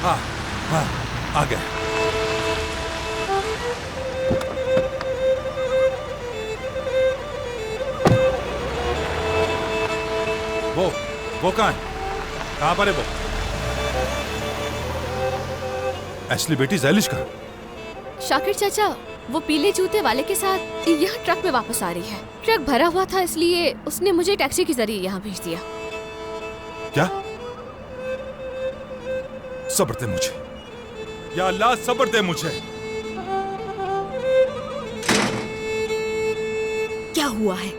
हाँ हाँ आ गए। वो कहाँ है? कहाँ पर है वो? एशली बेटी ज़ैलिश कहाँ? शाकिर चाचा, वो पीले जूते वाले के साथ यहाँ ट्रक में वापस आ रही है। ट्रक भरा हुआ था इसलिए उसने मुझे टैक्सी के जरिए यहाँ भेज दिया। क्या? सब्र दे मुझे, या अल्लाह सब्र दे मुझे। क्या हुआ है?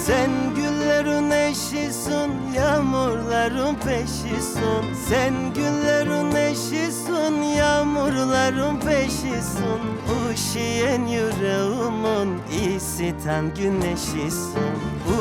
Sen güllerin eşisin, yağmurların peşisin. Sen güllerin eşisin, yağmurların peşisin. Üşüyen yüreğimin isiten güneşisin.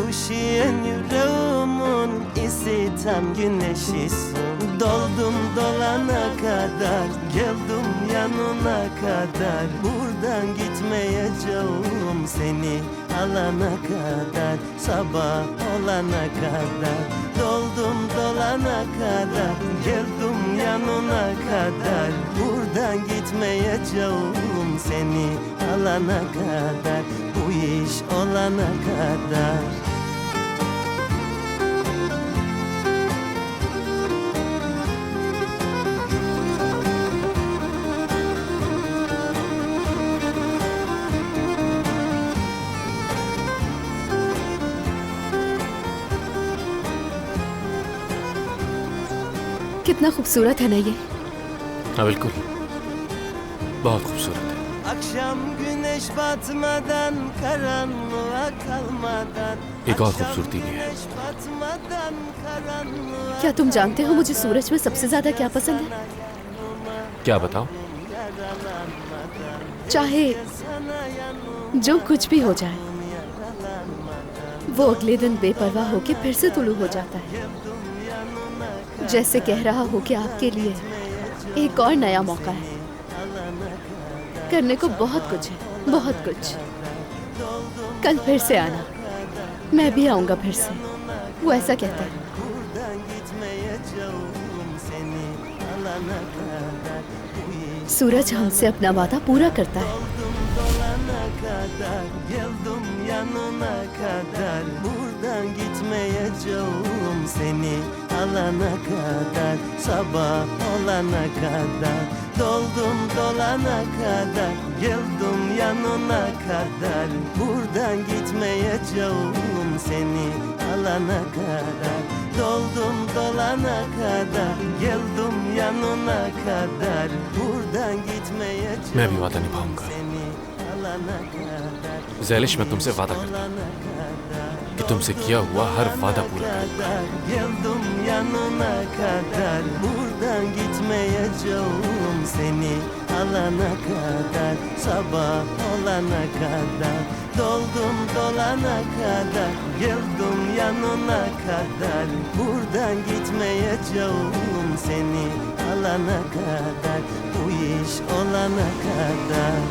Üşüyen yüreğimin isiten güneşisin. Doldum dolana kadar, geldim yanına kadar. Buradan gitmeyeceğim seni alana kadar, sabah olana kadar. Doldum dolana kadar, geldim yanına kadar. Buradan gitmeyeceğim seni alana kadar, bu iş olana kadar. कितना खूबसूरत है ना ये। हाँ बिल्कुल, बहुत खूबसूरत है। Akşam güneş batmadan, karanlığa kalmadan. एक और खूबसूरती भी है। Güneş batmadan, karanlığa. क्या तुम जानते हो मुझे सूरज में सबसे ज्यादा क्या पसंद है? क्या बताओ? चाहे जो कुछ भी हो जाए, वो अगले दिन बेपरवाह होके फिर से तुलू हो जाता है। जैसे कह रहा हो कि आपके लिए एक और नया मौका है। करने को बहुत कुछ है, बहुत कुछ। कल फिर से आना, मैं भी आऊंगा फिर से। वो ऐसा कहता है। सूरज हमसे अपना वादा पूरा करता है। Geldim yanına kadar, buradan gitmeyeceğim seni alana kadar, sabah olana kadar. Doldum dolana kadar, geldim yanına kadar. Buradan gitmeyeceğim seni alana kadar. Doldum dolana kadar, geldim yanına kadar. Buradan gitmeyeceğim मैं भी वादा निभाऊंगा। seni alana kadar. ज़ैलिश, मैं तुमसे वादा करता हूँ कि तुमसे किया हुआ हर वादा पूरा करूंगा। Geldim yanına kadar, buradan gitmeyeceğim seni alana kadar, sabah olana kadar. Doldum dolana kadar, geldim yanına kadar. Buradan gitmeyeceğim seni alana kadar, bu iş olana kadar.